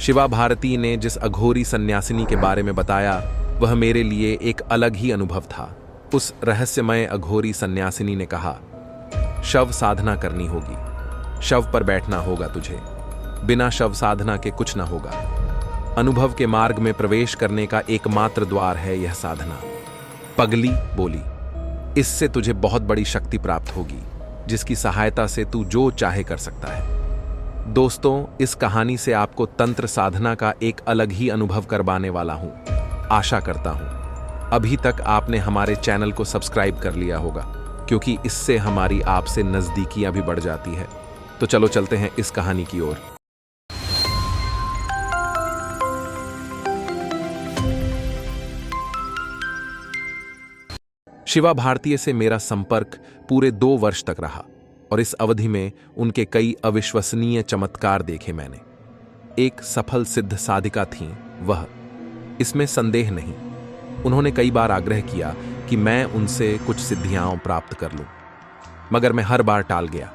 शिवा भारती ने जिस अघोरी सन्यासिनी के बारे में बताया वह मेरे लिए एक अलग ही अनुभव था। उस रहस्यमय अघोरी सन्यासिनी ने कहा, शव साधना करनी होगी, शव पर बैठना होगा तुझे, बिना शव साधना के कुछ ना होगा। अनुभव के मार्ग में प्रवेश करने का एकमात्र द्वार है यह साधना। पगली बोली, इससे तुझे बहुत बड़ी शक्ति प्राप्त होगी जिसकी सहायता से तू जो चाहे कर सकता है। दोस्तों, इस कहानी से आपको तंत्र साधना का एक अलग ही अनुभव करवाने वाला हूं। आशा करता हूं अभी तक आपने हमारे चैनल को सब्सक्राइब कर लिया होगा, क्योंकि इससे हमारी आपसे नजदीकियां भी बढ़ जाती है। तो चलो चलते हैं इस कहानी की ओर। शिवा भारती से मेरा संपर्क पूरे 2 वर्ष तक रहा और इस अवधि में उनके कई अविश्वसनीय चमत्कार देखे मैंने। एक सफल सिद्ध साधिका थीं वह, इसमें संदेह नहीं। उन्होंने कई बार आग्रह किया कि मैं उनसे कुछ सिद्धियां प्राप्त कर लूं, मगर मैं हर बार टाल गया।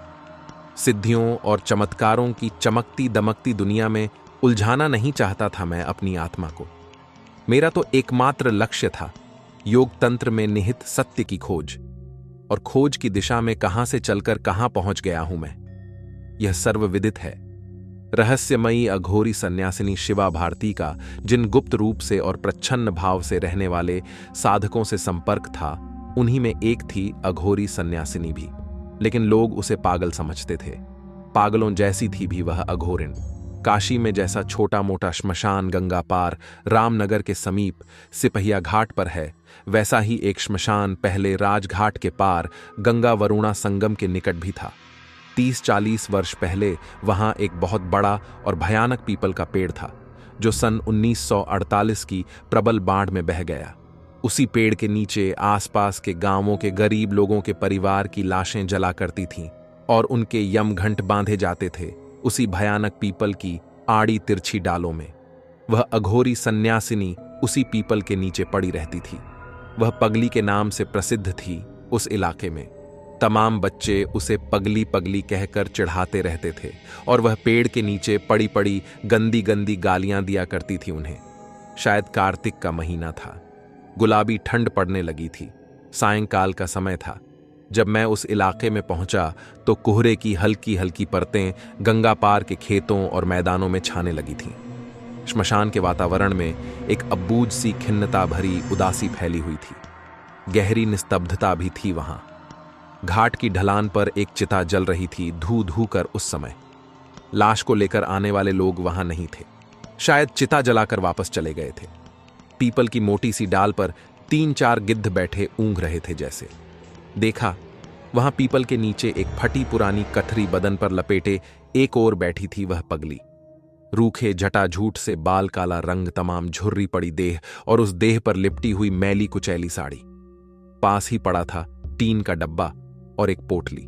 सिद्धियों और चमत्कारों की चमकती दमकती दुनिया में उलझाना नहीं चाहता था मैं अपनी आत्मा को। मेरा तो एकमात्र लक्ष्य था योग तंत्र में निहित सत्य की खोज, और खोज की दिशा में कहां से चलकर कहां पहुंच गया हूं मैं, यह सर्वविदित है। रहस्यमयी अघोरी सन्यासिनी शिवा भारती का जिन गुप्त रूप से और प्रच्छन्न भाव से रहने वाले साधकों से संपर्क था, उन्हीं में एक थी अघोरी सन्यासिनी भी। लेकिन लोग उसे पागल समझते थे। पागलों जैसी थी भी वह अघोरिन। काशी में जैसा छोटा मोटा श्मशान गंगा पार रामनगर के समीप सिपहिया घाट पर है, वैसा ही एक श्मशान पहले राजघाट के पार गंगा वरुणा संगम के निकट भी था। 30-40 वर्ष पहले वहां एक बहुत बड़ा और भयानक पीपल का पेड़ था, जो सन 1948 की प्रबल बाढ़ में बह गया। उसी पेड़ के नीचे आसपास के गांवों के गरीब लोगों के परिवार की लाशें जला करती थीं और उनके यमघंट बांधे जाते थे उसी भयानक पीपल की आड़ी तिरछी डालों में। वह अघोरी सन्यासिनी उसी पीपल के नीचे पड़ी रहती थी। वह पगली के नाम से प्रसिद्ध थी उस इलाके में। तमाम बच्चे उसे पगली पगली कहकर चिढ़ाते रहते थे और वह पेड़ के नीचे पड़ी पड़ी गंदी गंदी गालियां दिया करती थी उन्हें। शायद कार्तिक का महीना था, गुलाबी ठंड पड़ने लगी थी, सायंकाल का समय था। जब मैं उस इलाके में पहुंचा तो कोहरे की हल्की हल्की परतें गंगा पार के खेतों और मैदानों में छाने लगी थीं। श्मशान के वातावरण में एक अबूझ सी खिन्नता भरी उदासी फैली हुई थी। गहरी निस्तब्धता भी थी वहां। घाट की ढलान पर एक चिता जल रही थी धू धू कर उस समय। लाश को लेकर आने वाले लोग वहां नहीं थे, शायद चिता जलाकर वापस चले गए थे। पीपल की मोटी सी डाल पर 3-4 गिद्ध बैठे ऊँघ रहे थे जैसे। देखा, वहां पीपल के नीचे एक फटी पुरानी कथरी बदन पर लपेटे एक और बैठी थी वह पगली। रूखे जटाझूट से बाल काला रंग, तमाम झुर्री पड़ी देह और उस देह पर लिपटी हुई मैली कुचैली साड़ी। पास ही पड़ा था टीन का डब्बा और एक पोटली।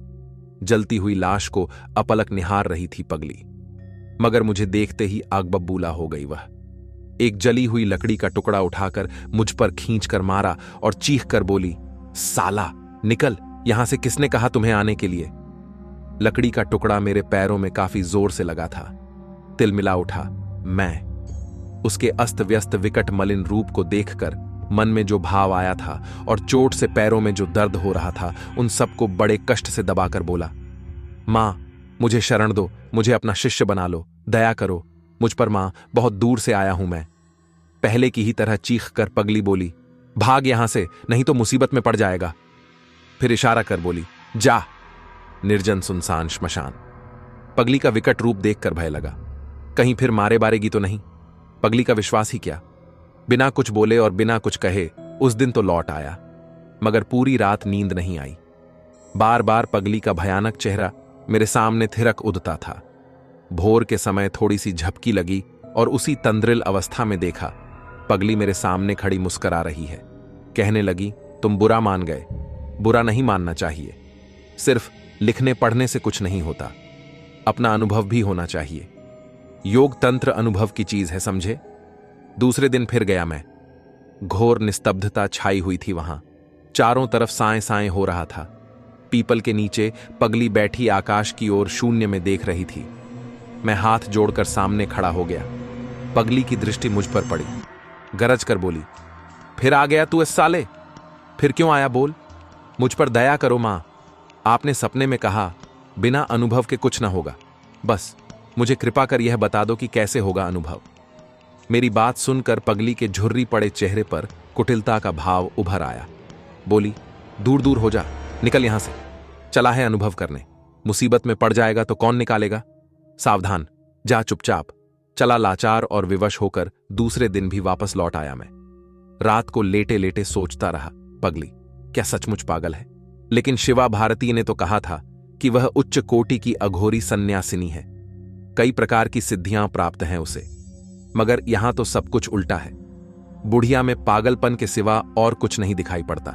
जलती हुई लाश को अपलक निहार रही थी पगली, मगर मुझे देखते ही आग बबूला हो गई वह। एक जली हुई लकड़ी का टुकड़ा उठाकर मुझ पर खींचकर मारा और चीख कर बोली, साला निकल यहां से, किसने कहा तुम्हें आने के लिए। लकड़ी का टुकड़ा मेरे पैरों में काफी जोर से लगा था। तिलमिला उठा मैं। उसके अस्त व्यस्त विकट मलिन रूप को देखकर मन में जो भाव आया था और चोट से पैरों में जो दर्द हो रहा था, उन सबको बड़े कष्ट से दबाकर बोला, मां मुझे शरण दो, मुझे अपना शिष्य बना लो, दया करो मुझ पर मां, बहुत दूर से आया हूं मैं। पहले की ही तरह चीख कर पगली बोली, भाग यहां से, नहीं तो मुसीबत में पड़ जाएगा। फिर इशारा कर बोली, जा। निर्जन सुनसान श्मशान। पगली का विकट रूप देखकर भय लगा, कहीं फिर मारे बारेगी तो नहीं। पगली का विश्वास ही क्या, बिना कुछ बोले और बिना कुछ कहे उस दिन तो लौट आया, मगर पूरी रात नींद नहीं आई। बार बार पगली का भयानक चेहरा मेरे सामने थिरक उठता था। भोर के समय थोड़ी सी झपकी लगी और उसी तंद्रिल अवस्था में देखा पगली मेरे सामने खड़ी मुस्कुरा रही है। कहने लगी, तुम बुरा मान गए, बुरा नहीं मानना चाहिए। सिर्फ लिखने पढ़ने से कुछ नहीं होता, अपना अनुभव भी होना चाहिए। योग तंत्र अनुभव की चीज है, समझे। दूसरे दिन फिर गया मैं। घोर निस्तब्धता छाई हुई थी वहां। चारों तरफ साएं साएं हो रहा था। पीपल के नीचे पगली बैठी आकाश की ओर शून्य में देख रही थी। मैं हाथ जोड़कर सामने खड़ा हो गया। पगली की दृष्टि मुझ पर पड़ी। गरज कर बोली, फिर आ गया तू इस साले? फिर क्यों आया बोल? मुझ पर दया करो मां। आपने सपने में कहा बिना अनुभव के कुछ ना होगा। बस मुझे कृपा कर यह बता दो कि कैसे होगा अनुभव। मेरी बात सुनकर पगली के झुर्री पड़े चेहरे पर कुटिलता का भाव उभर आया। बोली, दूर दूर हो जा, निकल यहां से। चला है अनुभव करने, मुसीबत में पड़ जाएगा तो कौन निकालेगा? सावधान, जा चुपचाप। चला लाचार और विवश होकर दूसरे दिन भी वापस लौट आया मैं। रात को लेटे लेटे सोचता रहा, पगली क्या सचमुच पागल है? लेकिन शिवा भारती ने तो कहा था कि वह उच्च कोटि की अघोरी सन्यासिनी है, कई प्रकार की सिद्धियां प्राप्त हैं उसे। मगर यहां तो सब कुछ उल्टा है। बुढ़िया में पागलपन के सिवा और कुछ नहीं दिखाई पड़ता।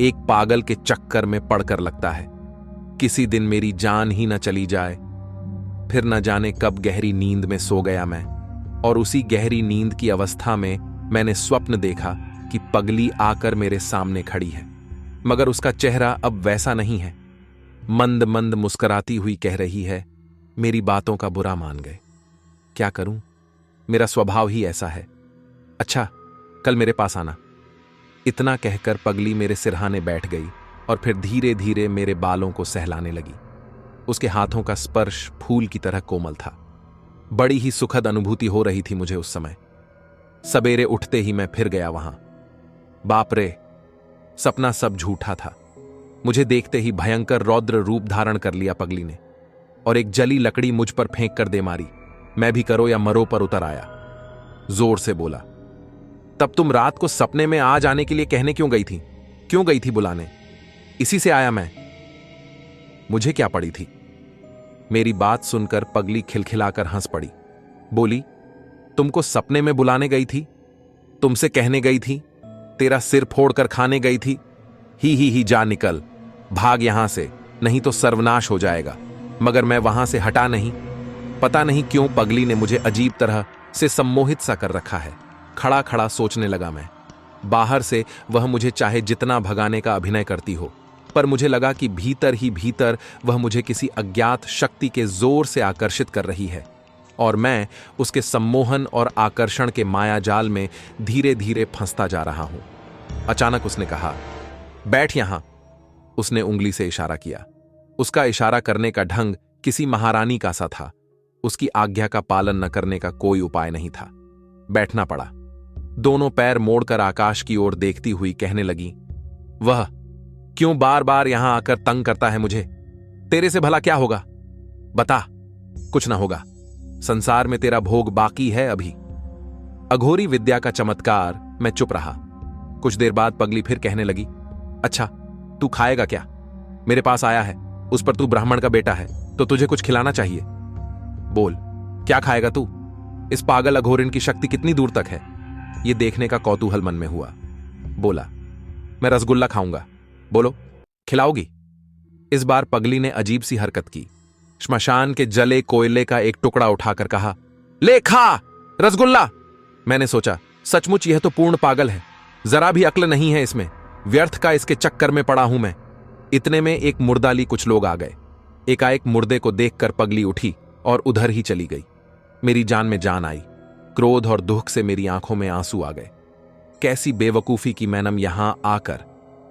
एक पागल के चक्कर में पड़कर लगता है किसी दिन मेरी जान ही न चली जाए। फिर न जाने कब गहरी नींद में सो गया मैं, और उसी गहरी नींद की अवस्था में मैंने स्वप्न देखा कि पगली आकर मेरे सामने खड़ी है। मगर उसका चेहरा अब वैसा नहीं है। मंद मंद मुस्कुराती हुई कह रही है, मेरी बातों का बुरा मान गए। क्या करूं, मेरा स्वभाव ही ऐसा है। अच्छा, कल मेरे पास आना। इतना कहकर पगली मेरे सिरहाने बैठ गई और फिर धीरे धीरे मेरे बालों को सहलाने लगी। उसके हाथों का स्पर्श फूल की तरह कोमल था। बड़ी ही सुखद अनुभूति हो रही थी मुझे उस समय। सवेरे उठते ही मैं फिर गया वहां। बाप रे, सपना सब झूठा था। मुझे देखते ही भयंकर रौद्र रूप धारण कर लिया पगली ने, और एक जली लकड़ी मुझ पर फेंक कर दे मारी। मैं भी करो या मरो पर उतर आया। जोर से बोला, तब तुम रात को सपने में आ जाने के लिए कहने क्यों गई थी? क्यों गई थी बुलाने? इसी से आया मैं। मुझे क्या पड़ी थी? मेरी बात सुनकर पगली खिलखिलाकर हंस पड़ी। बोली, तुमको सपने में बुलाने गई थी? तुमसे कहने गई थी? तेरा सिर फोड़कर खाने गई थी? ही जा निकल, भाग यहां से, नहीं तो सर्वनाश हो जाएगा। मगर मैं वहां से हटा नहीं। पता नहीं क्यों पगली ने मुझे अजीब तरह से सम्मोहित सा कर रखा है। खड़ा खड़ा सोचने लगा मैं। बाहर से वह मुझे चाहे जितना भगाने का अभिनय करती हो, पर मुझे लगा कि भीतर ही भीतर वह मुझे किसी अज्ञात शक्ति के जोर से आकर्षित कर रही है, और मैं उसके सम्मोहन और आकर्षण के मायाजाल में धीरे धीरे फंसता जा रहा हूं। अचानक उसने कहा, बैठ यहां। उसने उंगली से इशारा किया। उसका इशारा करने का ढंग किसी महारानी का सा था। उसकी आज्ञा का पालन न करने का कोई उपाय नहीं था। बैठना पड़ा। दोनों पैर मोड़कर आकाश की ओर देखती हुई कहने लगी, वह क्यों बार बार यहां आकर तंग करता है मुझे? तेरे से भला क्या होगा? बता। कुछ ना होगा। संसार में तेरा भोग बाकी है अभी। अघोरी विद्या का चमत्कार। मैं चुप रहा। कुछ देर बाद पगली फिर कहने लगी, अच्छा, तू खाएगा क्या? मेरे पास आया है, उस पर तू ब्राह्मण का बेटा है, तो तुझे कुछ खिलाना चाहिए। बोल, क्या खाएगा तू? इस पागल अघोरिन की शक्ति कितनी दूर तक है, यह देखने का कौतूहल मन में हुआ। बोला, मैं रसगुल्ला खाऊंगा। बोलो, खिलाओगी? इस बार पगली ने अजीब सी हरकत की। श्मशान के जले कोयले का एक टुकड़ा उठाकर कहा, ले खा रसगुल्ला। मैंने सोचा, सचमुच यह तो पूर्ण पागल है, जरा भी अक्ल नहीं है इसमें। व्यर्थ का इसके चक्कर में पड़ा हूं मैं। इतने में एक मुर्दाली कुछ लोग आ गए। एकाएक मुर्दे को देखकर पगली उठी और उधर ही चली गई। मेरी जान में जान आई। क्रोध और दुख से मेरी आंखों में आंसू आ गए। कैसी बेवकूफी की मैनम यहां आकर।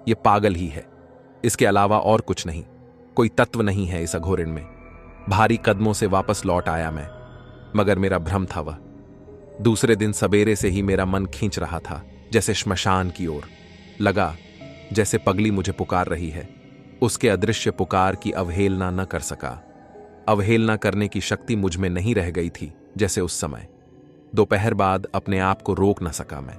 यह पागल ही है, इसके अलावा और कुछ नहीं। कोई तत्व नहीं है इस अघोरिन में। भारी कदमों से वापस लौट आया मैं, मगर मेरा भ्रम था वह। दूसरे दिन सवेरे से ही मेरा मन खींच रहा था, जैसे श्मशान की ओर। लगा जैसे पगली मुझे पुकार रही है। उसके अदृश्य पुकार की अवहेलना न कर सका। अवहेलना करने की शक्ति मुझ में नहीं रह गई थी, जैसे उस समय। दोपहर बाद अपने आप को रोक न सका मैं,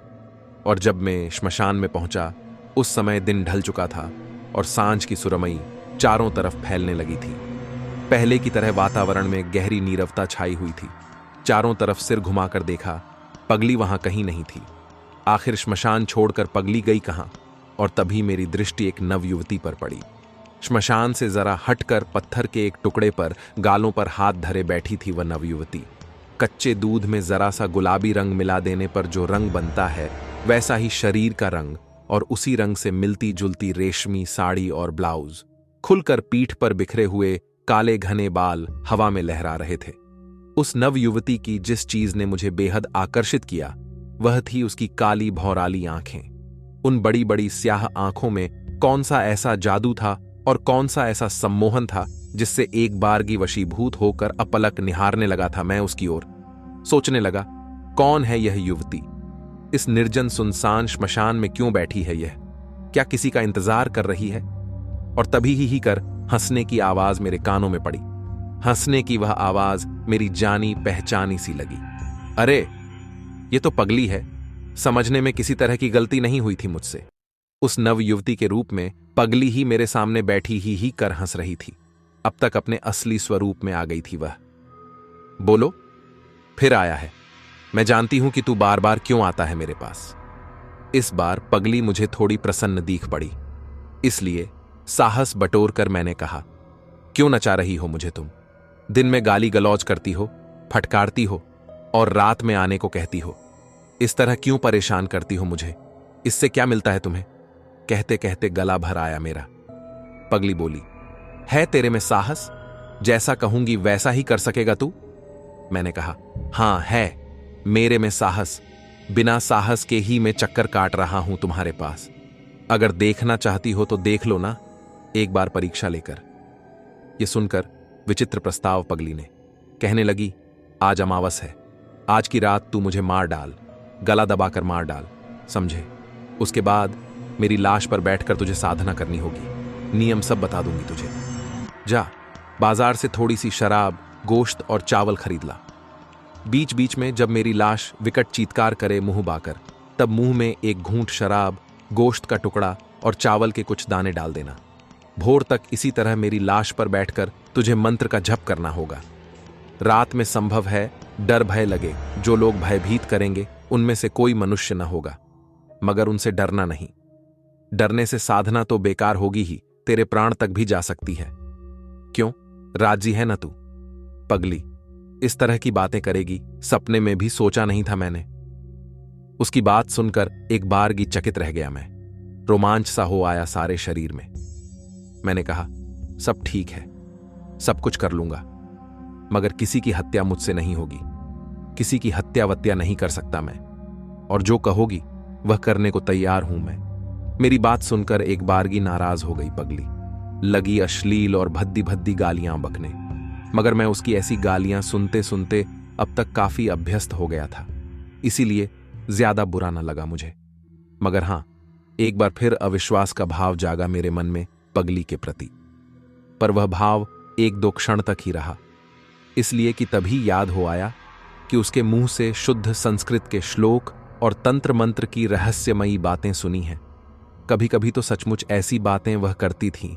और जब मैं श्मशान में पहुंचा उस समय दिन ढल चुका था और सांझ की सुरमई चारों तरफ फैलने लगी थी। पहले की तरह वातावरण में गहरी नीरवता छाई हुई थी। चारों तरफ सिर घुमाकर देखा, पगली वहां कहीं नहीं थी। आखिर श्मशान छोड़कर पगली गई कहां? और तभी मेरी दृष्टि एक नवयुवती पर पड़ी। श्मशान से जरा हटकर पत्थर के एक टुकड़े पर गालों पर हाथ धरे बैठी थी वह नवयुवती। कच्चे दूध में जरा सा गुलाबी रंग मिला देने पर जो रंग बनता है, वैसा ही शरीर का रंग, और उसी रंग से मिलती जुलती रेशमी साड़ी और ब्लाउज। खुलकर पीठ पर बिखरे हुए काले घने बाल हवा में लहरा रहे थे। उस नव युवती की जिस चीज ने मुझे बेहद आकर्षित किया वह थी उसकी काली भौराली आंखें। उन बड़ी बड़ी स्याह आंखों में कौन सा ऐसा जादू था और कौन सा ऐसा सम्मोहन था जिससे एक बारगी वशीभूत होकर अपलक निहारने लगा था मैं उसकी ओर। सोचने लगा, कौन है यह युवती? इस निर्जन सुनसान श्मशान में क्यों बैठी है यह? क्या किसी का इंतजार कर रही है? और तभी ही कर हंसने की आवाज मेरे कानों में पड़ी। हंसने की वह आवाज मेरी जानी पहचानी सी लगी। अरे, ये तो पगली है। समझने में किसी तरह की गलती नहीं हुई थी मुझसे। उस नव युवती के रूप में पगली ही मेरे सामने बैठी ही कर हंस रही थी। अब तक अपने असली स्वरूप में आ गई थी वह। बोलो, फिर आया है। मैं जानती हूं कि तू बार बार क्यों आता है मेरे पास। इस बार पगली मुझे थोड़ी प्रसन्न दिख पड़ी, इसलिए साहस बटोर कर मैंने कहा, क्यों नचा रही हो मुझे तुम? दिन में गाली गलौज करती हो, फटकारती हो और रात में आने को कहती हो। इस तरह क्यों परेशान करती हो मुझे? इससे क्या मिलता है तुम्हें? कहते कहते गला भर आया मेरा। पगली बोली, है तेरे में साहस? जैसा कहूंगी वैसा ही कर सकेगा तू? मैंने कहा, हां है मेरे में साहस। बिना साहस के ही मैं चक्कर काट रहा हूं तुम्हारे पास। अगर देखना चाहती हो तो देख लो ना, एक बार परीक्षा लेकर। यह सुनकर विचित्र प्रस्ताव पगली ने। कहने लगी, आज अमावस है। आज की रात तू मुझे मार डाल, गला दबाकर मार डाल, समझे? उसके बाद मेरी लाश पर बैठकर तुझे साधना करनी होगी। नियम सब बता दूंगी तुझे। जा, बाजार से थोड़ी सी शराब, गोश्त और चावल खरीद ला। बीच बीच में जब मेरी लाश विकट चीत्कार करे मुंह बाकर, तब मुंह में एक घूंट शराब, गोश्त का टुकड़ा और चावल के कुछ दाने डाल देना। भोर तक इसी तरह मेरी लाश पर बैठकर तुझे मंत्र का जप करना होगा। रात में संभव है डर भय लगे, जो लोग भयभीत करेंगे उनमें से कोई मनुष्य न होगा, मगर उनसे डरना नहीं। डरने से साधना तो बेकार होगी ही, तेरे प्राण तक भी जा सकती है। क्यों, राजी है ना तू? पगली इस तरह की बातें करेगी सपने में भी सोचा नहीं था मैंने। उसकी बात सुनकर एक बारगी चकित रह गया मैं। रोमांच सा हो आया सारे शरीर में। मैंने कहा, सब ठीक है, सब कुछ कर लूंगा, मगर किसी की हत्या मुझसे नहीं होगी। किसी की हत्या वत्या नहीं कर सकता मैं, और जो कहोगी वह करने को तैयार हूं मैं। मेरी बात सुनकर एक बारगी नाराज हो गई पगली। लगी अश्लील और भद्दी भद्दी गालियां बकने, मगर मैं उसकी ऐसी गालियां सुनते सुनते अब तक काफी अभ्यस्त हो गया था, इसीलिए ज्यादा बुरा न लगा मुझे। मगर हां, एक बार फिर अविश्वास का भाव जागा मेरे मन में पगली के प्रति। पर वह भाव एक दो क्षण तक ही रहा, इसलिए कि तभी याद हो आया कि उसके मुंह से शुद्ध संस्कृत के श्लोक और तंत्र मंत्र की रहस्यमयी बातें सुनी हैं। कभी कभी तो सचमुच ऐसी बातें वह करती थीं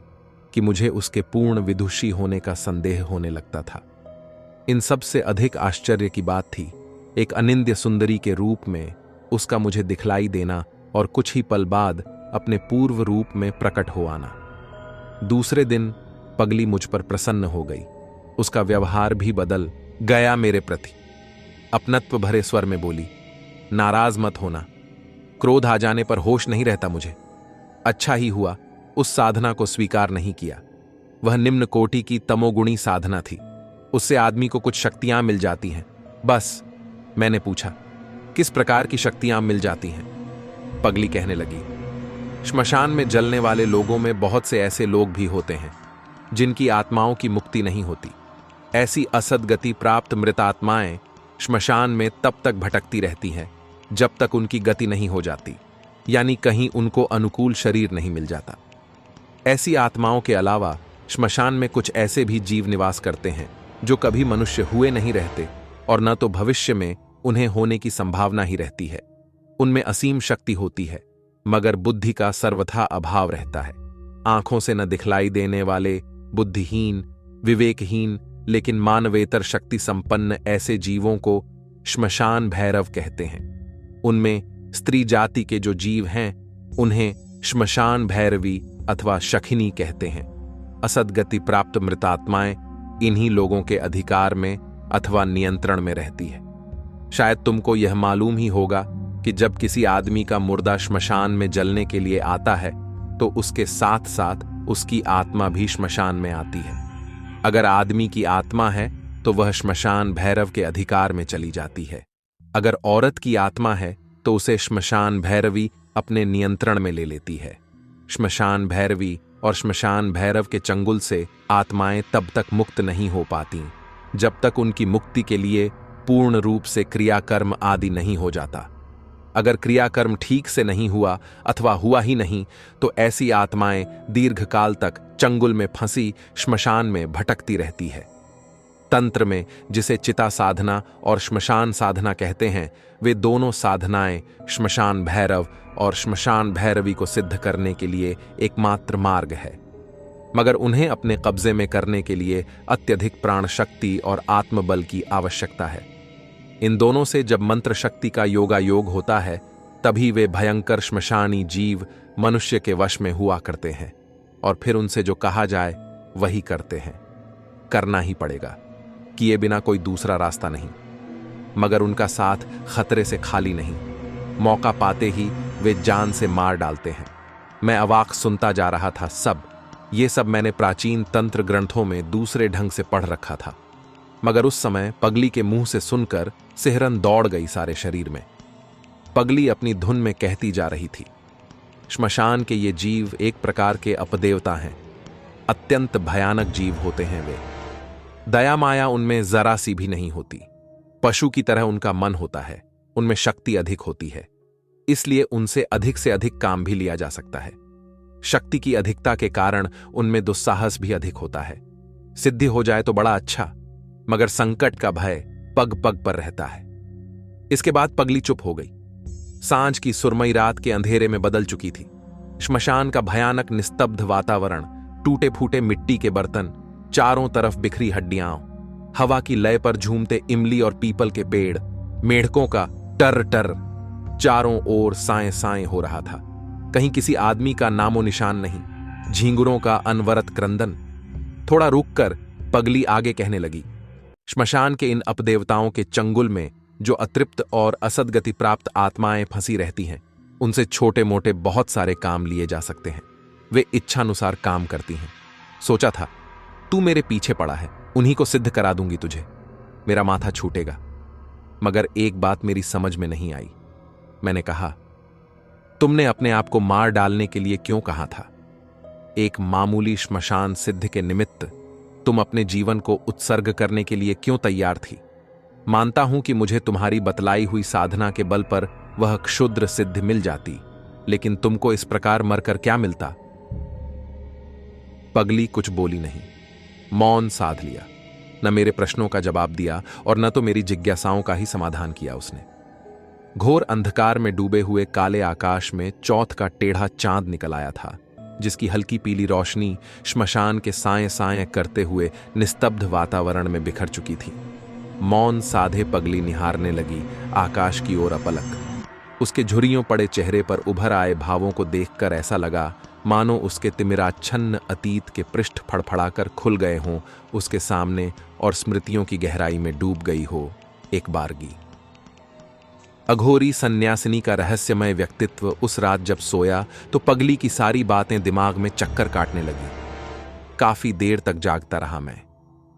कि मुझे उसके पूर्ण विदुषी होने का संदेह होने लगता था। इन सब से अधिक आश्चर्य की बात थी एक अनिंद्य सुंदरी के रूप में उसका मुझे दिखलाई देना और कुछ ही पल बाद अपने पूर्व रूप में प्रकट हो आना। दूसरे दिन पगली मुझ पर प्रसन्न हो गई। उसका व्यवहार भी बदल गया मेरे प्रति। अपनत्व भरे स्वर में बोली, नाराज मत होना, क्रोध आ जाने पर होश नहीं रहता मुझे। अच्छा ही हुआ उस साधना को स्वीकार नहीं किया। वह निम्न कोटि की तमोगुणी साधना थी, उससे आदमी को कुछ शक्तियां मिल जाती हैं, बस। मैंने पूछा, किस प्रकार की शक्तियां मिल जाती हैं? पगली कहने लगी, श्मशान में जलने वाले लोगों में बहुत से ऐसे लोग भी होते हैं जिनकी आत्माओं की मुक्ति नहीं होती। ऐसी असदगति प्राप्त मृतात्माएं श्मशान में तब तक भटकती रहती हैं जब तक उनकी गति नहीं हो जाती, यानी कहीं उनको अनुकूल शरीर नहीं मिल जाता। ऐसी आत्माओं के अलावा श्मशान में कुछ ऐसे भी जीव निवास करते हैं जो कभी मनुष्य हुए नहीं रहते और न तो भविष्य में उन्हें होने की संभावना ही रहती है। उनमें असीम शक्ति होती है, मगर बुद्धि का सर्वथा अभाव रहता है। आंखों से न दिखलाई देने वाले बुद्धिहीन, विवेकहीन लेकिन मानवेतर शक्ति संपन्न ऐसे जीवों को श्मशान भैरव कहते हैं। उनमें स्त्री जाति के जो जीव हैं उन्हें श्मशान भैरवी अथवा शखिनी कहते हैं। असदगति प्राप्त मृतात्माएं इन्हीं लोगों के अधिकार में अथवा नियंत्रण में रहती है। शायद तुमको यह मालूम ही होगा कि जब किसी आदमी का मुर्दा श्मशान में जलने के लिए आता है तो उसके साथ साथ उसकी आत्मा भी श्मशान में आती है। अगर आदमी की आत्मा है तो वह श्मशान भैरव के अधिकार में चली जाती है। अगर औरत की आत्मा है तो उसे श्मशान भैरवी अपने नियंत्रण में ले लेती है। श्मशान भैरवी और श्मशान भैरव के चंगुल से आत्माएं तब तक मुक्त नहीं हो पाती जब तक उनकी मुक्ति के लिए पूर्ण रूप से क्रियाकर्म आदि नहीं हो जाता। अगर क्रियाकर्म ठीक से नहीं हुआ अथवा हुआ ही नहीं तो ऐसी आत्माएं दीर्घकाल तक चंगुल में फंसी श्मशान में भटकती रहती है। तंत्र में जिसे चिता साधना और श्मशान साधना कहते हैं, वे दोनों साधनाएं श्मशान भैरव और श्मशान भैरवी को सिद्ध करने के लिए एकमात्र मार्ग है, मगर उन्हें अपने कब्जे में करने के लिए अत्यधिक प्राण शक्ति और आत्मबल की आवश्यकता है। इन दोनों से जब मंत्र शक्ति का योगायोग होता है तभी वे भयंकर श्मशानी जीव मनुष्य के वश में हुआ करते हैं और फिर उनसे जो कहा जाए वही करते हैं। करना ही पड़ेगा, किए बिना कोई दूसरा रास्ता नहीं। मगर उनका साथ खतरे से खाली नहीं, मौका पाते ही वे जान से मार डालते हैं। मैं अवाक सुनता जा रहा था। ये सब मैंने प्राचीन तंत्र ग्रंथों में दूसरे ढंग से पढ़ रखा था, मगर उस समय पगली के मुंह से सुनकर सिहरन दौड़ गई सारे शरीर में। पगली अपनी धुन में कहती जा रही थी, श्मशान के ये जीव एक प्रकार के अपदेवता हैं, अत्यंत भयानक जीव होते हैं वे। दया माया उनमें जरा सी भी नहीं होती। पशु की तरह उनका मन होता है, उनमें शक्ति अधिक होती है, इसलिए उनसे अधिक से अधिक काम भी लिया जा सकता है। शक्ति की अधिकता के कारण उनमें दुस्साहस भी अधिक होता है। सिद्धि हो जाए तो बड़ा अच्छा, मगर संकट का भय पग पग पर रहता है। इसके बाद पगली चुप हो गई। सांझ की सुरमई रात के अंधेरे में बदल चुकी थी। श्मशान का भयानक निस्तब्ध वातावरण, टूटे फूटे मिट्टी के बर्तन, चारों तरफ बिखरी हड्डियां, हवा की लय पर झूमते इमली और पीपल के पेड़, मेढकों का टर टर, चारों ओर साए साए हो रहा था। कहीं किसी आदमी का नामो निशान नहीं। झींगुरों का अनवरत क्रंदन। थोड़ा रुककर पगली आगे कहने लगी, श्मशान के इन अपदेवताओं के चंगुल में जो अतृप्त और असदगति प्राप्त आत्माएं फंसी रहती हैं, उनसे छोटे मोटे बहुत सारे काम लिए जा सकते हैं। वे इच्छानुसार काम करती हैं। सोचा था तू मेरे पीछे पड़ा है, उन्हीं को सिद्ध करा दूंगी तुझे, मेरा माथा छूटेगा। मगर एक बात मेरी समझ में नहीं आई। मैंने कहा, तुमने अपने आप को मार डालने के लिए क्यों कहा था? एक मामूली श्मशान सिद्ध के निमित्त तुम अपने जीवन को उत्सर्ग करने के लिए क्यों तैयार थी? मानता हूं कि मुझे तुम्हारी बतलाई हुई साधना के बल पर वह क्षुद्र सिद्ध मिल जाती, लेकिन तुमको इस प्रकार मरकर क्या मिलता? पगली कुछ बोली नहीं, मौन साध लिया। न मेरे प्रश्नों का जवाब दिया और न तो मेरी जिज्ञासाओं का ही समाधान किया उसने। घोर अंधकार में डूबे हुए काले आकाश में चौथ का टेढ़ा चांद निकल आया था, जिसकी हल्की पीली रोशनी श्मशान के साए साए करते हुए निस्तब्ध वातावरण में बिखर चुकी थी। मौन साधे पगली निहारने लगी आकाश की ओर अपलक। उसके झुर्रियों पड़े चेहरे पर उभर आए भावों को देखकर ऐसा लगा मानो उसके तिमिराच्छन्न अतीत के पृष्ठ फड़फड़ाकर खुल गए हों उसके सामने और स्मृतियों की गहराई में डूब गई हो एक बारगी। अघोरी सन्यासिनी का रहस्यमय व्यक्तित्व उस रात जब सोया तो पगली की सारी बातें दिमाग में चक्कर काटने लगी। काफी देर तक जागता रहा मैं,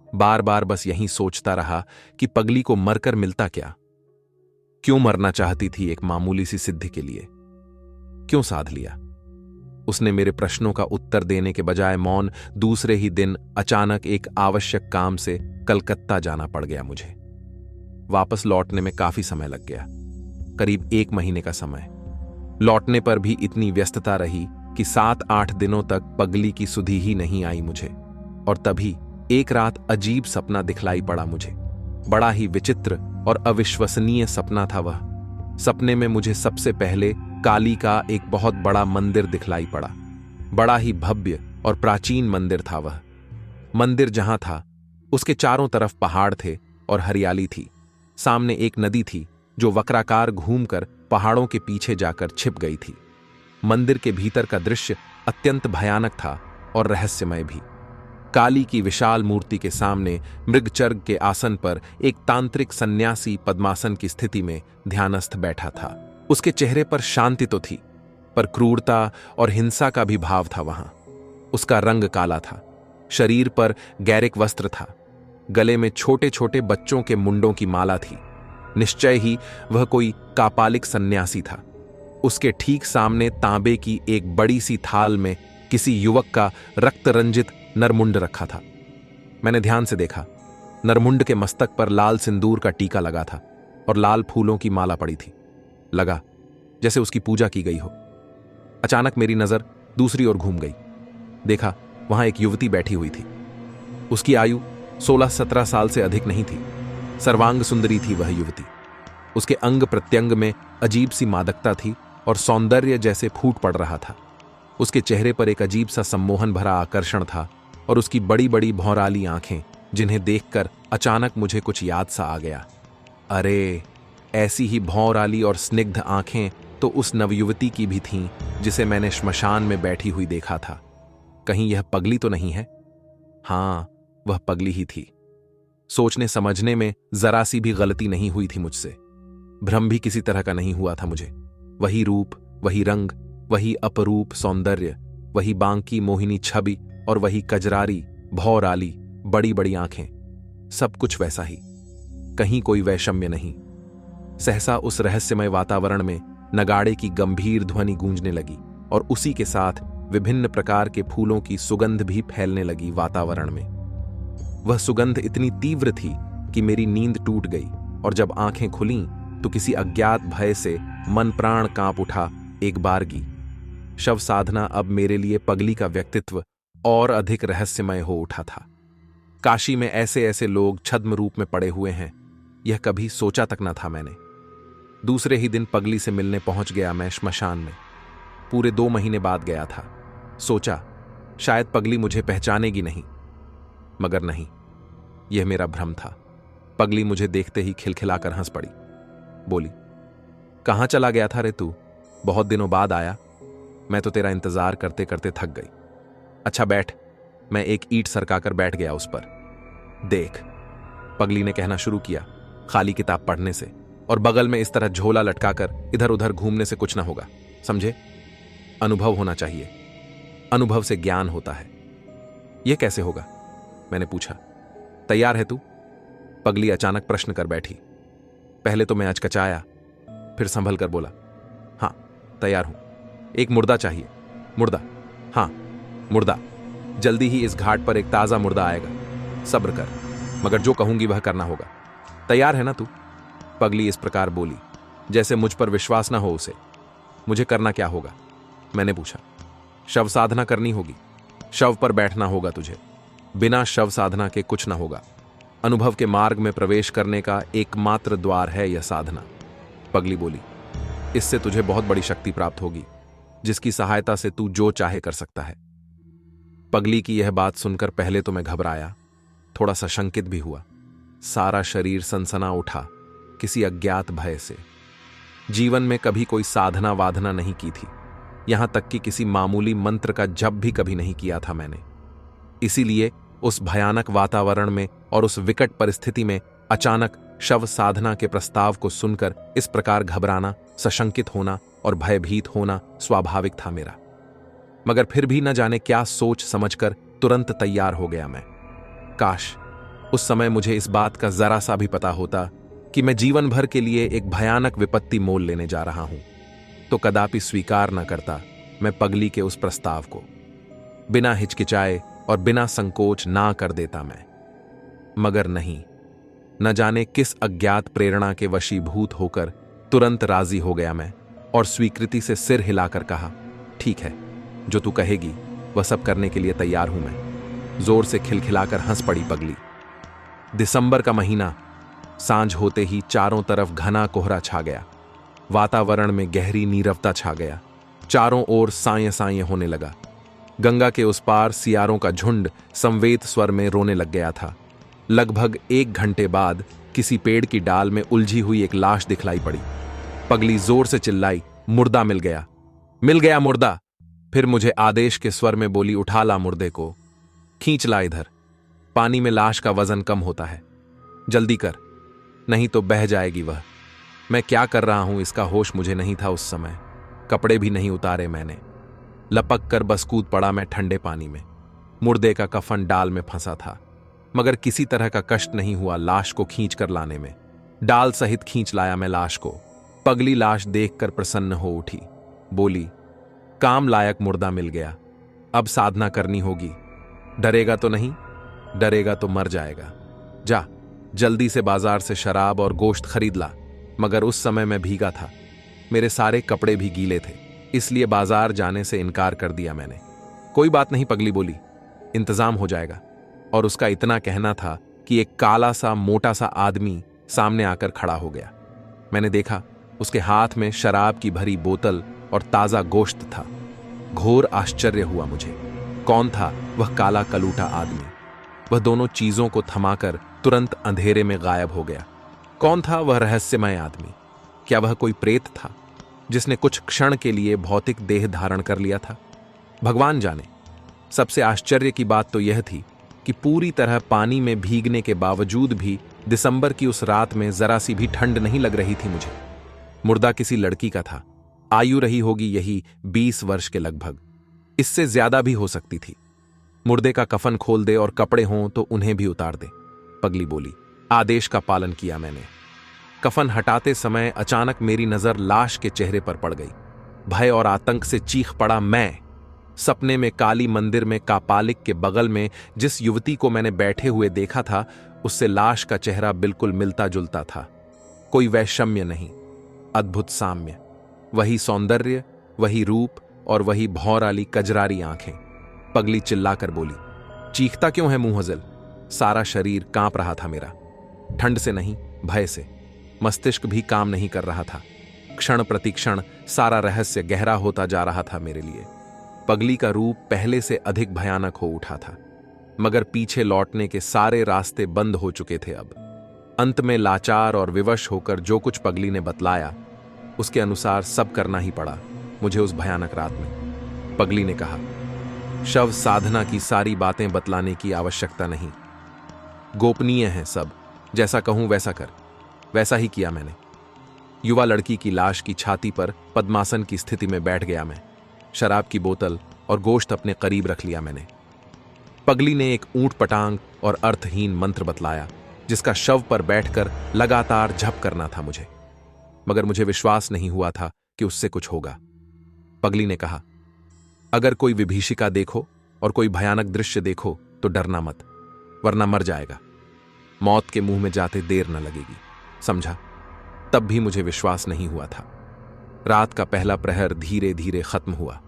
बार बार बस यही सोचता रहा कि पगली को मरकर मिलता क्या? क्यों मरना चाहती थी एक मामूली सी सिद्धि के लिए? क्यों साध लिया? उसने मेरे प्रश्नों का उत्तर देने के बजाय मौन दूसरे ही दिन अचानक एक आवश्यक काम से कलकत्ता जाना पड़ गया मुझे। वापस लौटने में काफी समय लग गया, करीब 1 महीने का समय। लौटने पर भी इतनी व्यस्तता रही कि 7-8 दिनों तक पगली की सुधि ही नहीं आई मुझे। और तभी एक रात अजीब सपना दिखलाई पड़ा मुझे। बड़ा ही विचित्र और अविश्वसनीय सपना था वह। सपने में मुझे सबसे पहले काली का एक बहुत बड़ा मंदिर दिखलाई पड़ा। बड़ा ही भव्य और प्राचीन मंदिर था वह। मंदिर जहां था उसके चारों तरफ पहाड़ थे और हरियाली थी। सामने एक नदी थी जो वक्राकार घूमकर पहाड़ों के पीछे जाकर छिप गई थी। मंदिर के भीतर का दृश्य अत्यंत भयानक था और रहस्यमय भी। काली की विशाल मूर्ति के सामने मृगचर्ग के आसन पर एक तांत्रिक सन्यासी पद्मासन की स्थिति में ध्यानस्थ बैठा था। उसके चेहरे पर शांति तो थी, पर क्रूरता और हिंसा का भी भाव था वहां। उसका रंग काला था, शरीर पर गैरिक वस्त्र था, गले में छोटे छोटे बच्चों के मुंडों की माला थी। निश्चय ही वह कोई कापालिक सन्यासी था। उसके ठीक सामने तांबे की एक बड़ी सी थाल में किसी युवक का रक्त रंजित नरमुंड रखा था। मैंने ध्यान से देखा। नरमुंड के मस्तक पर लाल सिंदूर का टीका लगा था और लाल फूलों की माला पड़ी थी। लगा जैसे उसकी पूजा की गई हो। अचानक मेरी नजर दूसरी ओर घूम गई। देखा वहां एक युवती बैठी हुई थी। उसकी आयु 16-17 साल से अधिक नहीं थी। सर्वांग सुंदरी थी वह युवती। उसके अंग प्रत्यंग में अजीब सी मादकता थी और सौंदर्य जैसे फूट पड़ रहा था। उसके चेहरे पर एक अजीब सा सम्मोहन भरा आकर्षण था और उसकी बड़ी बड़ी भौराली आंखें, जिन्हें देखकर अचानक मुझे कुछ याद सा आ गया। अरे, ऐसी ही भौराली और स्निग्ध आंखें तो उस नवयुवती की भी थीं जिसे मैंने श्मशान में बैठी हुई देखा था। कहीं यह पगली तो नहीं है? हाँ, वह पगली ही थी। सोचने समझने में जरा सी भी गलती नहीं हुई थी मुझसे। भ्रम भी किसी तरह का नहीं हुआ था मुझे। वही रूप, वही रंग, वही अपरूप सौंदर्य, वही बांकी मोहिनी छवि और वही कजरारी भौराली बड़ी बड़ी आंखें, सब कुछ वैसा ही। कहीं कोई वैषम्य नहीं। सहसा उस रहस्यमय वातावरण में नगाड़े की गंभीर ध्वनि गूंजने लगी और उसी के साथ विभिन्न प्रकार के फूलों की सुगंध भी फैलने लगी वातावरण में। वह सुगंध इतनी तीव्र थी कि मेरी नींद टूट गई और जब आंखें खुलीं तो किसी अज्ञात भय से मन प्राण कांप उठा। एक बारगी शव साधना अब मेरे लिए पगली का व्यक्तित्व और अधिक रहस्यमय हो उठा था। काशी में ऐसे ऐसे लोग छद्म रूप में पड़े हुए हैं, यह कभी सोचा तक न था मैंने। दूसरे ही दिन पगली से मिलने पहुंच गया मैं श्मशान में। पूरे 2 महीने बाद गया था। सोचा शायद पगली मुझे पहचानेगी नहीं, मगर नहीं, यह मेरा भ्रम था। पगली मुझे देखते ही खिलखिलाकर हंस पड़ी। बोली, कहां चला गया था रे तू? बहुत दिनों बाद आया। मैं तो तेरा इंतजार करते करते थक गई। अच्छा बैठ। मैं एक ईंट सरकाकर बैठ गया उस पर। देख, पगली ने कहना शुरू किया, खाली किताब पढ़ने से और बगल में इस तरह झोला लटकाकर इधर उधर घूमने से कुछ ना होगा, समझे? अनुभव होना चाहिए। अनुभव से ज्ञान होता है। यह कैसे होगा? मैंने पूछा। तैयार है तू? पगली अचानक प्रश्न कर बैठी। पहले तो मैं अचकचाया, फिर संभल कर बोला, हां तैयार हूं। एक मुर्दा चाहिए। मुर्दा? हां मुर्दा। जल्दी ही इस घाट पर एक ताजा मुर्दा आएगा। सब्र कर, मगर जो कहूंगी वह करना होगा। तैयार है ना तू? पगली इस प्रकार बोली जैसे मुझ पर विश्वास ना हो उसे। मुझे करना क्या होगा? मैंने पूछा। शव साधना करनी होगी। शव पर बैठना होगा तुझे। बिना शव साधना के कुछ ना होगा। अनुभव के मार्ग में प्रवेश करने का एकमात्र द्वार है यह साधना। पगली बोली, इससे तुझे बहुत बड़ी शक्ति प्राप्त होगी, जिसकी सहायता से तू जो चाहे कर सकता है। पगली की यह बात सुनकर पहले तो मैं घबराया, थोड़ा सा शंकित भी हुआ। सारा शरीर सनसना उठा किसी अज्ञात भय से। जीवन में कभी कोई साधना वाधना नहीं की थी, यहां तक कि किसी मामूली मंत्र का जप भी कभी नहीं किया था मैंने। इसीलिए उस भयानक वातावरण में और उस विकट परिस्थिति में अचानक शव साधना के प्रस्ताव को सुनकर इस प्रकार घबराना, सशंकित होना और भयभीत होना स्वाभाविक था मेरा। मगर फिर भी न जाने क्या सोच समझकर तुरंत तैयार हो गया मैं। काश उस समय मुझे इस बात का जरा सा भी पता होता कि मैं जीवन भर के लिए एक भयानक विपत्ति मोल लेने जा रहा हूं, तो कदापि स्वीकार न करता मैं पगली के उस प्रस्ताव को। बिना हिचकिचाए और बिना संकोच ना कर देता मैं। मगर नहीं, न जाने किस अज्ञात प्रेरणा के वशीभूत होकर तुरंत राजी हो गया मैं और स्वीकृति से सिर हिलाकर कहा, ठीक है, जो तू कहेगी वह सब करने के लिए तैयार हूं मैं। जोर से खिलखिलाकर हंस पड़ी पगली। दिसंबर का महीना, सांझ होते ही चारों तरफ घना कोहरा छा गया। वातावरण में गहरी नीरवता छा गया। चारों ओर साये साये होने लगा। गंगा के उस पार सियारों का झुंड संवेद स्वर में रोने लग गया था। लगभग 1 घंटे बाद किसी पेड़ की डाल में उलझी हुई एक लाश दिखलाई पड़ी। पगली जोर से चिल्लाई, मुर्दा मिल गया, मिल गया मुर्दा। फिर मुझे आदेश के स्वर में बोली, उठा ला मुर्दे को, खींच ला इधर। पानी में लाश का वजन कम होता है, जल्दी कर, नहीं तो बह जाएगी वह। मैं क्या कर रहा हूं इसका होश मुझे नहीं था उस समय। कपड़े भी नहीं उतारे मैंने। लपक कर बस कूद पड़ा मैं ठंडे पानी में। मुर्दे का कफन डाल में फंसा था। मगर किसी तरह का कष्ट नहीं हुआ लाश को खींच कर लाने में। डाल सहित खींच लाया मैं लाश को। पगली लाश देखकर प्रसन्न हो उठी, बोली, काम लायक मुर्दा मिल गया, अब साधना करनी होगी। डरेगा तो नहीं? डरेगा तो मर जाएगा। जा, जल्दी से बाजार से शराब और गोश्त खरीद ला। मगर उस समय मैं भीगा था, मेरे सारे कपड़े भी गीले थे, इसलिए बाजार जाने से इनकार कर दिया मैंने। कोई बात नहीं, पगली बोली, इंतजाम हो जाएगा। और उसका इतना कहना था कि एक काला सा मोटा सा आदमी सामने आकर खड़ा हो गया। मैंने देखा उसके हाथ में शराब की भरी बोतल और ताजा गोश्त था। घोर आश्चर्य हुआ मुझे। कौन था वह काला कलूटा आदमी? वह दोनों चीजों को थमाकर तुरंत अंधेरे में गायब हो गया। कौन था वह रहस्यमय आदमी? क्या वह कोई प्रेत था जिसने कुछ क्षण के लिए भौतिक देह धारण कर लिया था? भगवान जाने। सबसे आश्चर्य की बात तो यह थी कि पूरी तरह पानी में भीगने के बावजूद भी दिसंबर की उस रात में जरा सी भी ठंड नहीं लग रही थी मुझे। मुर्दा किसी लड़की का था। आयु रही होगी यही 20 वर्ष के लगभग, इससे ज्यादा भी हो सकती थी। मुर्दे का कफन खोल दे और कपड़े हों तो उन्हें भी उतार दे, पगली बोली। आदेश का पालन किया मैंने। कफन हटाते समय अचानक मेरी नजर लाश के चेहरे पर पड़ गई। भय और आतंक से चीख पड़ा मैं। सपने में काली मंदिर में कापालिक के बगल में जिस युवती को मैंने बैठे हुए देखा था, उससे लाश का चेहरा बिल्कुल मिलता जुलता था। कोई वैषम्य नहीं, अद्भुत साम्य। वही सौंदर्य, वही रूप और वही भौराली कजरारी आंखें। पगली चिल्लाकर बोली, चीखता क्यों है मुंहजल? सारा शरीर कांप रहा था मेरा। ठंड से नहीं, भय से। मस्तिष्क भी काम नहीं कर रहा था। क्षण प्रतिक्षण सारा रहस्य गहरा होता जा रहा था मेरे लिए। पगली का रूप पहले से अधिक भयानक हो उठा था, मगर पीछे लौटने के सारे रास्ते बंद हो चुके थे अब। अंत में लाचार और विवश होकर जो कुछ पगली ने बतलाया, उसके अनुसार सब करना ही पड़ा मुझे उस भयानक रात में। पगली ने कहा, शव साधना की सारी बातें बतलाने की आवश्यकता नहीं, गोपनीय है सब। जैसा कहूं वैसा कर। वैसा ही किया मैंने। युवा लड़की की लाश की छाती पर पद्मासन की स्थिति में बैठ गया मैं। शराब की बोतल और गोश्त अपने करीब रख लिया मैंने। पगली ने एक ऊंट पटांग और अर्थहीन मंत्र बतलाया, जिसका शव पर बैठकर लगातार झप करना था मुझे। मगर मुझे विश्वास नहीं हुआ था कि उससे कुछ होगा। पगली ने कहा, अगर कोई विभीषिका देखो और कोई भयानक दृश्य देखो तो डरना मत, वरना मर जाएगा। मौत के मुंह में जाते देर न लगेगी, समझा? तब भी मुझे विश्वास नहीं हुआ था। रात का पहला प्रहर धीरे धीरे खत्म हुआ।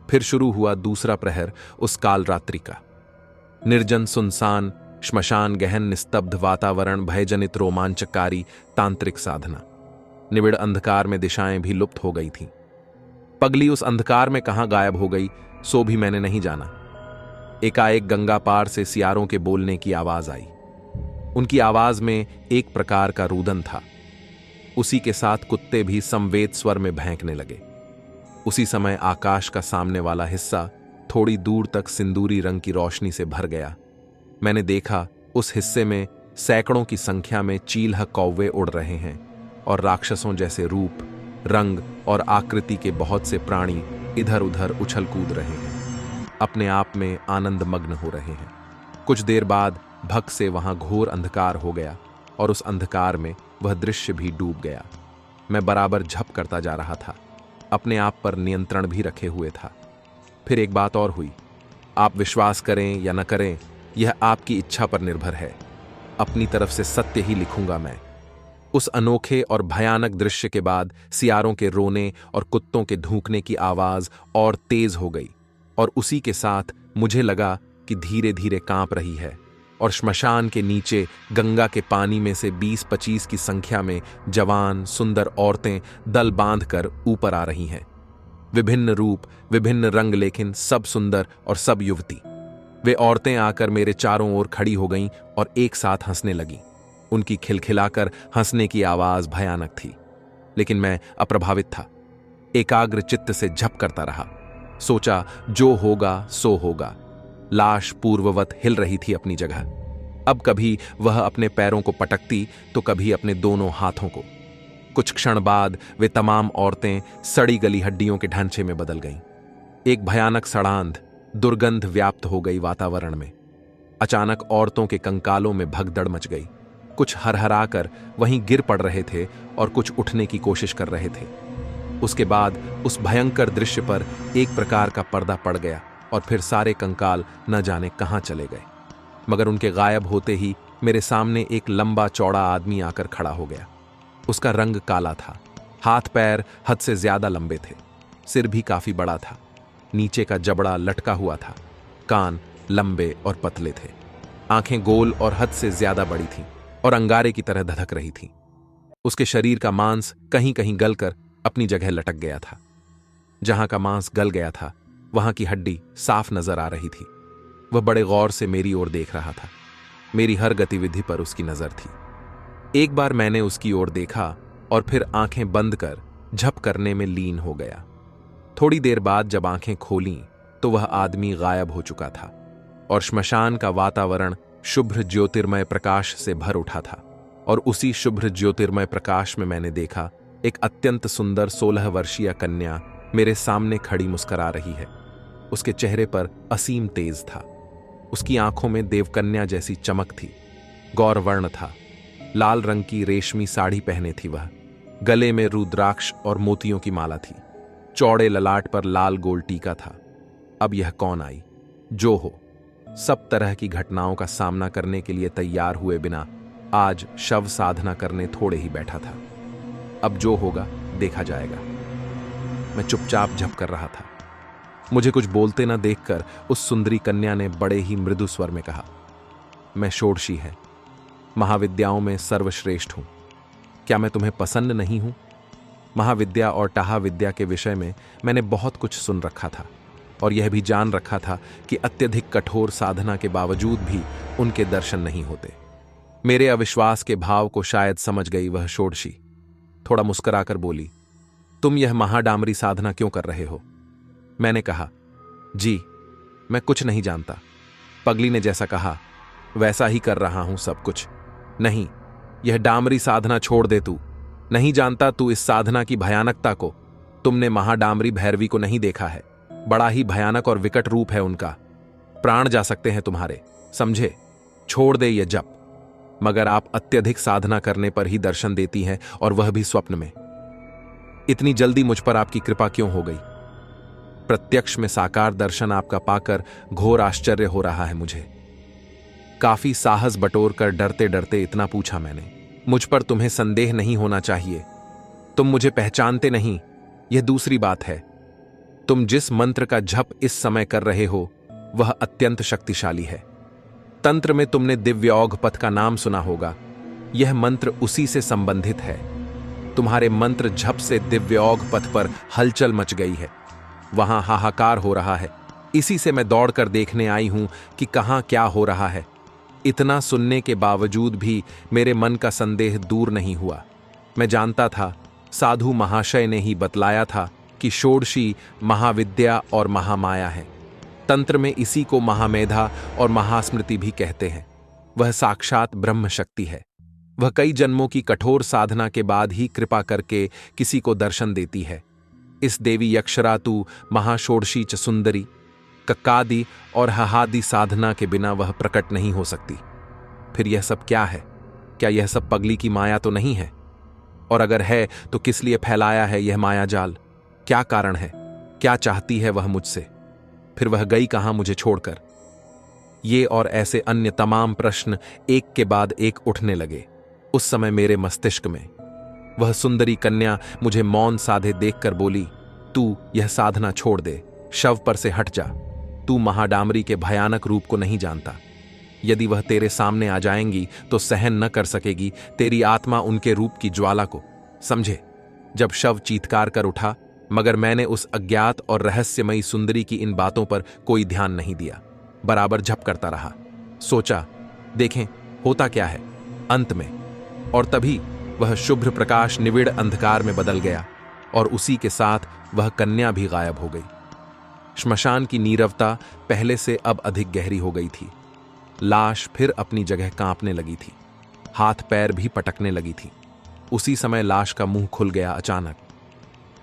फिर शुरू हुआ दूसरा प्रहर उस काल रात्रि का। निर्जन सुनसान श्मशान, गहन निस्तब्ध वातावरण, भयजनित रोमांचकारी तांत्रिक साधना। निबिड़ अंधकार में दिशाएं भी लुप्त हो गई थीं। पगली उस अंधकार में कहां गायब हो गई सो भी मैंने नहीं जाना। एकाएक गंगा पार से सियारों के बोलने की आवाज आई। उनकी आवाज में एक प्रकार का रुदन था। उसी के साथ कुत्ते भी समवेत स्वर में भैंकने लगे। उसी समय आकाश का सामने वाला हिस्सा थोड़ी दूर तक सिंदूरी रंग की रोशनी से भर गया। मैंने देखा उस हिस्से में सैकड़ों की संख्या में चीलह कौवे उड़ रहे हैं और राक्षसों जैसे रूप, रंग और आकृति के बहुत से प्राणी इधर उधर उछल कूद रहे हैं, अपने आप में आनंद मग्न हो रहे हैं। कुछ देर बाद भक से वहां घोर अंधकार हो गया और उस अंधकार में वह दृश्य भी डूब गया। मैं बराबर झप करता जा रहा था, अपने आप पर नियंत्रण भी रखे हुए था। फिर एक बात और हुई। आप विश्वास करें या न करें, यह आपकी इच्छा पर निर्भर है। अपनी तरफ से सत्य ही लिखूंगा मैं। उस अनोखे और भयानक दृश्य के बाद सियारों के रोने और कुत्तों के धूकने की आवाज और तेज हो गई, और उसी के साथ मुझे लगा कि धीरे धीरे कांप रही है और श्मशान के नीचे गंगा के पानी में से 20-25 की संख्या में जवान सुंदर औरतें दल बांधकर ऊपर आ रही हैं। विभिन्न रूप, विभिन्न रंग, लेकिन सब सुंदर और सब युवती। वे औरतें आकर मेरे चारों ओर खड़ी हो गईं और एक साथ हंसने लगीं। उनकी खिलखिलाकर हंसने की आवाज भयानक थी, लेकिन मैं अप्रभावित था। एकाग्र चित्त से झप करता रहा। सोचा जो होगा सो होगा। लाश पूर्ववत हिल रही थी अपनी जगह। अब कभी वह अपने पैरों को पटकती तो कभी अपने दोनों हाथों को। कुछ क्षण बाद वे तमाम औरतें सड़ी गली हड्डियों के ढांचे में बदल गईं। एक भयानक सड़ांध, दुर्गंध व्याप्त हो गई वातावरण में। अचानक औरतों के कंकालों में भगदड़ मच गई। कुछ हरहराकर वहीं गिर पड़ रहे थे और कुछ उठने की कोशिश कर रहे थे। उसके बाद उस भयंकर दृश्य पर एक प्रकार का पर्दा पड़ गया और फिर सारे कंकाल न जाने कहां चले गए। मगर उनके गायब होते ही मेरे सामने एक लंबा चौड़ा आदमी आकर खड़ा हो गया। उसका रंग काला था, हाथ पैर हद से ज्यादा लंबे थे, सिर भी काफी बड़ा था, नीचे का जबड़ा लटका हुआ था, कान लंबे और पतले थे, आंखें गोल और हद से ज्यादा बड़ी थीं और अंगारे की तरह धधक रही थीं। उसके शरीर का मांस कहीं कहीं गलकर अपनी जगह लटक गया था। जहां का मांस गल गया था वहां की हड्डी साफ नजर आ रही थी। वह बड़े गौर से मेरी ओर देख रहा था। मेरी हर गतिविधि पर उसकी नजर थी। एक बार मैंने उसकी ओर देखा और फिर आंखें बंद कर झप करने में लीन हो गया। थोड़ी देर बाद जब आंखें खोलीं तो वह आदमी गायब हो चुका था और श्मशान का वातावरण शुभ्र ज्योतिर्मय प्रकाश से भर उठा था। और उसी शुभ्र ज्योतिर्मय प्रकाश में मैंने देखा एक अत्यंत सुंदर 16 वर्षीय कन्या मेरे सामने खड़ी मुस्कुरा रही है। उसके चेहरे पर असीम तेज था। उसकी आंखों में देवकन्या जैसी चमक थी। गौरवर्ण था। लाल रंग की रेशमी साड़ी पहने थी वह। गले में रुद्राक्ष और मोतियों की माला थी। चौड़े ललाट पर लाल गोल टीका था। अब यह कौन आई? जो हो, सब तरह की घटनाओं का सामना करने के लिए तैयार हुए बिना आज शव साधना करने थोड़े ही बैठा था। अब जो होगा देखा जाएगा। मैं चुपचाप झप कर रहा था। मुझे कुछ बोलते न देखकर उस सुंदरी कन्या ने बड़े ही मृदु स्वर में कहा, मैं षोडशी है, महाविद्याओं में सर्वश्रेष्ठ हूं। क्या मैं तुम्हें पसंद नहीं हूं? महाविद्या और टाहा विद्या के विषय में मैंने बहुत कुछ सुन रखा था और यह भी जान रखा था कि अत्यधिक कठोर साधना के बावजूद भी उनके दर्शन नहीं होते। मेरे अविश्वास के भाव को शायद समझ गई वह षोडशी। थोड़ा मुस्कुराकर बोली, तुम यह महाडामरी साधना क्यों कर रहे हो? मैंने कहा, जी मैं कुछ नहीं जानता। पगली ने जैसा कहा वैसा ही कर रहा हूं सब कुछ। नहीं, यह डामरी साधना छोड़ दे। तू नहीं जानता तू इस साधना की भयानकता को। तुमने महाडामरी भैरवी को नहीं देखा है। बड़ा ही भयानक और विकट रूप है उनका। प्राण जा सकते हैं तुम्हारे, समझे? छोड़ दे ये जप। मगर आप अत्यधिक साधना करने पर ही दर्शन देती हैं, और वह भी स्वप्न में। इतनी जल्दी मुझ पर आपकी कृपा क्यों हो गई? प्रत्यक्ष में साकार दर्शन आपका पाकर घोर आश्चर्य हो रहा है मुझे। काफी साहस बटोर कर डरते डरते इतना पूछा मैंने, मुझ पर तुम्हें संदेह नहीं होना चाहिए। तुम मुझे पहचानते नहीं, यह दूसरी बात है। तुम जिस मंत्र का जप इस समय कर रहे हो वह अत्यंत शक्तिशाली है। तंत्र में तुमने दिव्यौघ पथ का नाम सुना होगा। यह मंत्र उसी से संबंधित है। तुम्हारे मंत्र झप से दिव्यौघ पथ पर हलचल मच गई है। वहां हाहाकार हो रहा है। इसी से मैं दौड़कर देखने आई हूं कि कहां क्या हो रहा है। इतना सुनने के बावजूद भी मेरे मन का संदेह दूर नहीं हुआ। मैं जानता था, साधु महाशय ने ही बतलाया था कि षोडशी महाविद्या और महामाया है। तंत्र में इसी को महामेधा और महास्मृति भी कहते हैं। वह साक्षात ब्रह्म शक्ति है। वह कई जन्मों की कठोर साधना के बाद ही कृपा करके किसी को दर्शन देती है। इस देवी यक्षरातु महाषोडशी च सुंदरी कक्कादि और हहादि साधना के बिना वह प्रकट नहीं हो सकती। फिर यह सब क्या है? क्या यह सब पगली की माया तो नहीं है? और अगर है तो किस लिए फैलाया है यह माया जाल? क्या कारण है? क्या चाहती है वह मुझसे? फिर वह गई कहां मुझे छोड़कर? ये और ऐसे अन्य तमाम प्रश्न एक के बाद एक उठने लगे। उस समय मेरे मस्तिष्क में वह सुंदरी कन्या मुझे मौन साधे देखकर बोली, तू यह साधना छोड़ दे, शव पर से हट जा। तू महाडामरी के भयानक रूप को नहीं जानता। यदि वह तेरे सामने आ जाएंगी तो सहन न कर सकेगी तेरी आत्मा उनके रूप की ज्वाला को, समझे? जब शव चीत्कार कर उठा, मगर मैंने उस अज्ञात और रहस्यमयी सुंदरी की इन बातों पर कोई ध्यान नहीं दिया। बराबर झप करता रहा। सोचा देखें होता क्या है अंत में। और तभी वह शुभ्र प्रकाश निविड़ अंधकार में बदल गया और उसी के साथ वह कन्या भी गायब हो गई। श्मशान की नीरवता पहले से अब अधिक गहरी हो गई थी। लाश फिर अपनी जगह कांपने लगी थी। हाथ पैर भी पटकने लगी थी। उसी समय लाश का मुंह खुल गया अचानक।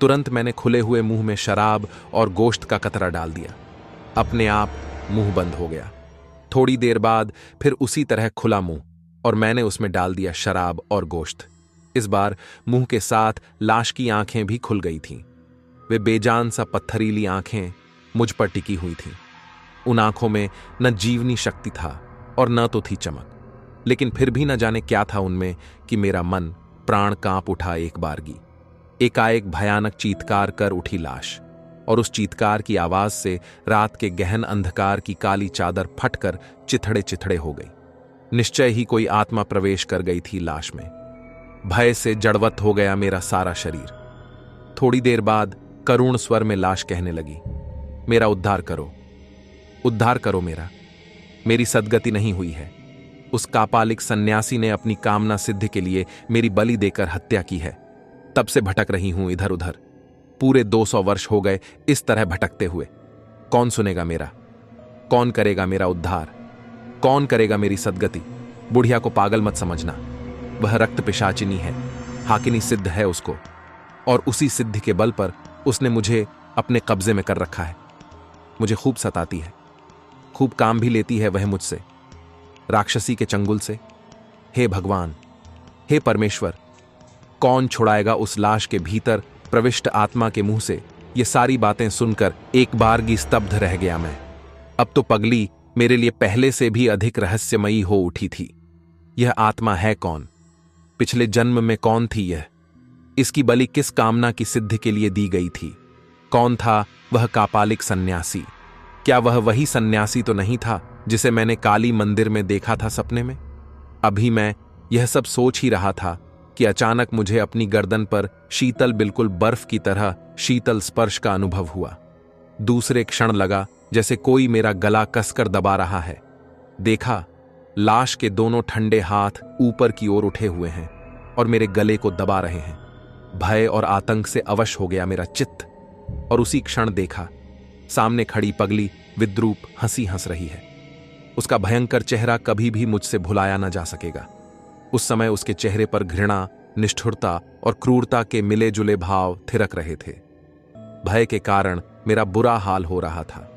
तुरंत मैंने खुले हुए मुंह में शराब और गोश्त का कतरा डाल दिया। अपने आप मुंह बंद हो गया। थोड़ी देर बाद फिर उसी तरह खुला मुंह, और मैंने उसमें डाल दिया शराब और गोश्त। इस बार मुंह के साथ लाश की आंखें भी खुल गई थीं। वे बेजान सा पत्थरीली आंखें मुझ पर टिकी हुई थीं। उन आंखों में न जीवनी शक्ति था और न तो थी चमक, लेकिन फिर भी न जाने क्या था उनमें कि मेरा मन प्राण कांप उठा एक बारगी। एकाएक भयानक चीत्कार कर उठी लाश, और उस चीत्कार की आवाज से रात के गहन अंधकार की काली चादर फटकर चिथड़े चिथड़े हो गई। निश्चय ही कोई आत्मा प्रवेश कर गई थी लाश में। भय से जड़वत हो गया मेरा सारा शरीर। थोड़ी देर बाद करुण स्वर में लाश कहने लगी, मेरा उद्धार करो, उद्धार करो मेरा, मेरी सद्गति नहीं हुई है। उस कापालिक सन्यासी ने अपनी कामना सिद्धि के लिए मेरी बलि देकर हत्या की है। तब से भटक रही हूं इधर उधर। पूरे 200 वर्ष हो गए इस तरह भटकते हुए। कौन सुनेगा मेरा? कौन करेगा मेरा उद्धार? कौन करेगा मेरी सद्गति? बुढ़िया को पागल मत समझना, वह रक्त पिशाचिनी है, हाकिनी सिद्ध है उसको, और उसी सिद्धि के बल पर उसने मुझे अपने कब्जे में कर रखा है। मुझे खूब सताती है, खूब काम भी लेती है वह मुझसे, राक्षसी के चंगुल से। हे भगवान, हे परमेश्वर, कौन छुड़ाएगा उस लाश के भीतर प्रविष्ट आत्मा के मुंह से? ये सारी बातें सुनकर एक बारगी स्तब्ध रह गया मैं। अब तो पगली मेरे लिए पहले से भी अधिक रहस्यमयी हो उठी थी। यह आत्मा है कौन? पिछले जन्म में कौन थी यह? इसकी बलि किस कामना की सिद्धि के लिए दी गई थी? कौन था वह कापालिक सन्यासी? क्या वह वही सन्यासी तो नहीं था जिसे मैंने काली मंदिर में देखा था सपने में? अभी मैं यह सब सोच ही रहा था कि अचानक मुझे अपनी गर्दन पर शीतल, बिल्कुल बर्फ की तरह शीतल स्पर्श का अनुभव हुआ। दूसरे क्षण लगा जैसे कोई मेरा गला कसकर दबा रहा है। देखा, लाश के दोनों ठंडे हाथ ऊपर की ओर उठे हुए हैं और मेरे गले को दबा रहे हैं। भय और आतंक से अवश हो गया मेरा चित्त, और उसी क्षण देखा, सामने खड़ी पगली विद्रूप हंसी हंस रही है। उसका भयंकर चेहरा कभी भी मुझसे भुलाया न जा सकेगा। उस समय उसके चेहरे पर घृणा, निष्ठुरता और क्रूरता के मिले जुले भाव थिरक रहे थे। भय के कारण मेरा बुरा हाल हो रहा था।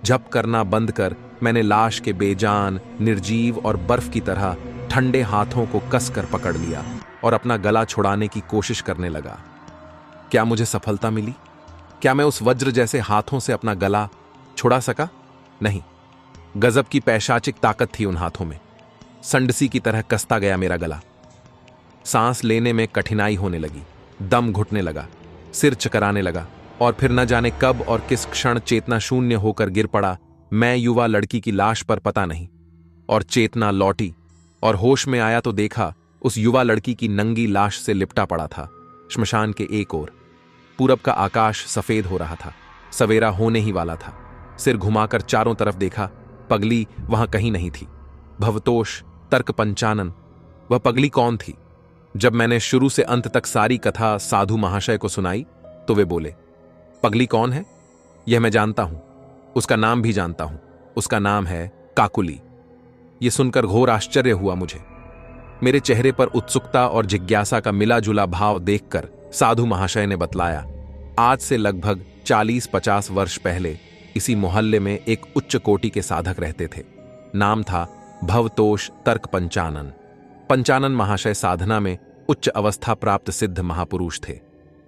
जप करना बंद कर मैंने लाश के बेजान, निर्जीव और बर्फ की तरह ठंडे हाथों को कसकर पकड़ लिया और अपना गला छुड़ाने की कोशिश करने लगा। क्या मुझे सफलता मिली? क्या मैं उस वज्र जैसे हाथों से अपना गला छुड़ा सका? नहीं। गजब की पैशाचिक ताकत थी उन हाथों में। संडसी की तरह कसता गया मेरा गला। सांस लेने में कठिनाई होने लगी, दम घुटने लगा, सिर चकराने लगा, और फिर न जाने कब और किस क्षण चेतना शून्य होकर गिर पड़ा मैं युवा लड़की की लाश पर, पता नहीं। और चेतना लौटी और होश में आया तो देखा उस युवा लड़की की नंगी लाश से लिपटा पड़ा था श्मशान के एक ओर। पूरब का आकाश सफेद हो रहा था, सवेरा होने ही वाला था। सिर घुमाकर चारों तरफ देखा, पगली वहां कहीं नहीं थी। भवतोष, तर्क पंचानन, वह पगली कौन थी? जब मैंने शुरू से अंत तक सारी कथा साधु महाशय को सुनाई तो वे बोले, पगली कौन है? यह मैं जानता हूं, उसका नाम भी जानता हूं। उसका नाम है काकुली। यह सुनकर घोर आश्चर्य हुआ मुझे। मेरे चेहरे पर उत्सुकता और जिज्ञासा का मिला जुला भाव देखकर साधु महाशय ने बतलाया, आज से लगभग 40-50 वर्ष पहले इसी मोहल्ले में एक उच्च कोटि के साधक रहते थे। नाम था भवतोष तर्क पंचानन। पंचानन महाशय साधना में उच्च अवस्था प्राप्त सिद्ध महापुरुष थे।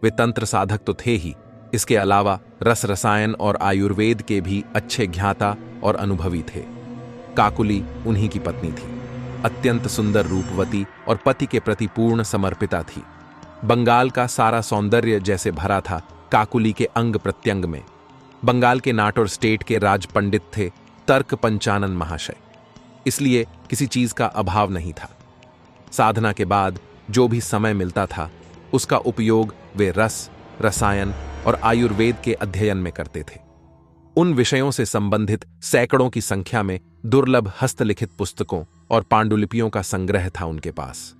वे तंत्र साधक तो थे ही, इसके अलावा रस रसायन और आयुर्वेद के भी अच्छे ज्ञाता और अनुभवी थे। काकुली उन्हीं की पत्नी थी। अत्यंत सुंदर, रूपवती और पति के प्रति पूर्ण समर्पिता थी। बंगाल का सारा सौंदर्य जैसे भरा था काकुली के अंग प्रत्यंग में। बंगाल के नाटौर स्टेट के राज पंडित थे तर्क पंचानन महाशय, इसलिए किसी चीज का अभाव नहीं था। साधना के बाद जो भी समय मिलता था उसका उपयोग वे रस, रसायन और आयुर्वेद के अध्ययन में करते थे। उन विषयों से संबंधित सैकड़ों की संख्या में दुर्लभ हस्तलिखित पुस्तकों और पांडुलिपियों का संग्रह था उनके पास।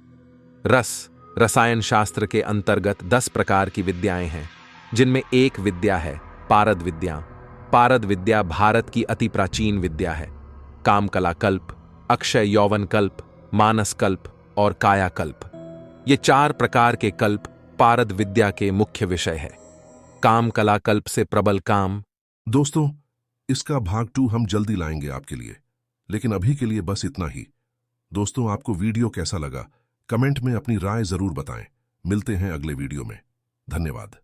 रस रसायन शास्त्र के अंतर्गत 10 प्रकार की विद्याएं हैं, जिनमें एक विद्या है पारद विद्या। पारद विद्या भारत की अति प्राचीन विद्या है। कामकला कल्प, अक्षय यौवन कल्प, मानस कल्प और काया कल्प, ये 4 प्रकार के कल्प पारद विद्या के मुख्य विषय है। काम कला कल्प से प्रबल काम। दोस्तों, इसका भाग 2 हम जल्दी लाएंगे आपके लिए। लेकिन अभी के लिए बस इतना ही। दोस्तों, आपको वीडियो कैसा लगा कमेंट में अपनी राय जरूर बताएं। मिलते हैं अगले वीडियो में। धन्यवाद।